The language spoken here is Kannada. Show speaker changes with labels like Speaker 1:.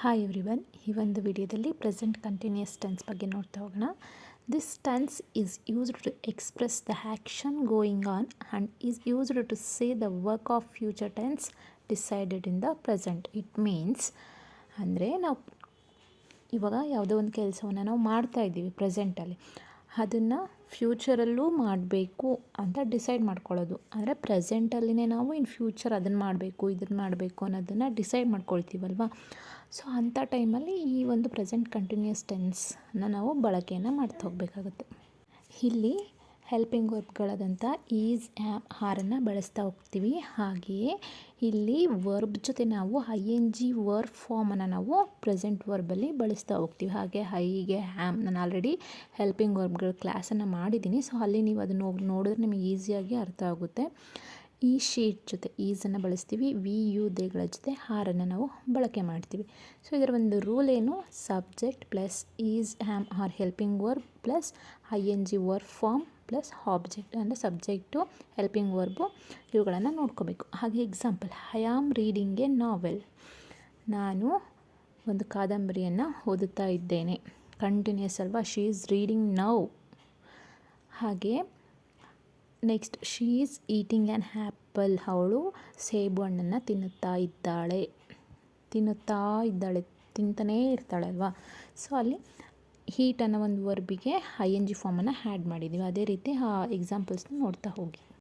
Speaker 1: Hi everyone. ಈ ಒಂದು ವಿಡಿಯೋದಲ್ಲಿ ಪ್ರೆಸೆಂಟ್ ಕಂಟಿನ್ಯೂಸ್ ಟೆನ್ಸ್ ಬಗ್ಗೆ ನೋಡ್ತಾ ಹೋಗೋಣ. This tense is used to express the action going on and is used to say the work of future tense decided in the present. It means ಅಂದರೆ ನಾವು ಇವಾಗ ಯಾವುದೋ ಒಂದು ಕೆಲಸವನ್ನು ನಾವು ಮಾಡ್ತಾ ಇದ್ದೀವಿ ಪ್ರೆಸೆಂಟಲ್ಲಿ, ಅದನ್ನು ಫ್ಯೂಚರಲ್ಲೂ ಮಾಡಬೇಕು ಅಂತ ಡಿಸೈಡ್ ಮಾಡ್ಕೊಳ್ಳೋದು. ಅಂದರೆ ಪ್ರೆಸೆಂಟಲ್ಲಿನೇ ನಾವು ಇನ್ ಫ್ಯೂಚರ್ ಅದನ್ನು ಮಾಡಬೇಕು ಇದನ್ನು ಮಾಡಬೇಕು ಅನ್ನೋದನ್ನು ಡಿಸೈಡ್ ಮಾಡ್ಕೊಳ್ತೀವಲ್ವ. ಸೊ ಅಂಥ ಟೈಮಲ್ಲಿ ಈ ಒಂದು ಪ್ರೆಸೆಂಟ್ ಕಂಟಿನ್ಯೂಸ್ ಟೆನ್ಸ್ನ ನಾವು ಬಳಕೆಯನ್ನು ಮಾಡ್ತಾ ಹೋಗಬೇಕಾಗುತ್ತೆ. ಇಲ್ಲಿ ಹೆಲ್ಪಿಂಗ್ ವರ್ಬ್ಗಳಾದಂಥ ಈಸ್, ಆ್ಯಮ್, ಆರನ್ನು ಬಳಸ್ತಾ ಹೋಗ್ತೀವಿ. ಹಾಗೆಯೇ ಇಲ್ಲಿ ವರ್ಬ್ ಜೊತೆ ನಾವು ING ವರ್ಬ್ ಫಾರ್ಮನ್ನು ನಾವು ಪ್ರೆಸೆಂಟ್ ವರ್ಬಲ್ಲಿ ಬಳಸ್ತಾ ಹೋಗ್ತೀವಿ. ಹಾಗೆ ಐಗೆ ಆ್ಯಮ್ ನಾನು ಆಲ್ರೆಡಿ ಹೆಲ್ಪಿಂಗ್ ವರ್ಬ್ಗಳ ಕ್ಲಾಸನ್ನು ಮಾಡಿದ್ದೀನಿ. ಸೊ ಅಲ್ಲಿ ನೀವು ಅದನ್ನು ಹೋಗಿ ನೋಡಿದ್ರೆ ನಿಮಗೆ ಈಸಿಯಾಗಿ ಅರ್ಥ ಆಗುತ್ತೆ. ಈ ಶೀಟ್ ಜೊತೆ ಈಸನ್ನು ಬಳಸ್ತೀವಿ, ದೇಗಳ ಜೊತೆ ಆರನ್ನು ನಾವು ಬಳಕೆ ಮಾಡ್ತೀವಿ. ಸೊ ಇದರ ಒಂದು ರೂಲ್ ಏನು, subject plus is, am, are helping verb plus ING verb form plus object ಅಂದರೆ ಸಬ್ಜೆಕ್ಟು ಹೆಲ್ಪಿಂಗ್ ವರ್ಬು ಇವುಗಳನ್ನು ನೋಡ್ಕೋಬೇಕು. ಹಾಗೆ example, I am reading a novel. ನಾನು ಒಂದು ಕಾದಂಬರಿಯನ್ನು ಓದುತ್ತಾ ಇದ್ದೇನೆ. ಕಂಟಿನ್ಯೂಸ್ ಅಲ್ವಾ, ಶಿ ಈಸ್ ರೀಡಿಂಗ್ ನೌ. ಹಾಗೆ next, she is eating an apple. ಅವಳು ಸೇಬು ಹಣ್ಣನ್ನು ತಿಂತಾನೇ ಇರ್ತಾಳೆ ಅಲ್ವಾ. ಸೊ ಅಲ್ಲಿ ಹೀಟ್ ಅನ್ನೋ ಒಂದು ವರ್ಬಿಗೆ ING ಫಾರ್ಮನ್ನು ಆ್ಯಡ್ ಮಾಡಿದ್ದೀವಿ. ಅದೇ ರೀತಿ ಆ ಎಕ್ಸಾಂಪಲ್ಸ್ನ ನೋಡ್ತಾ ಹೋಗಿ.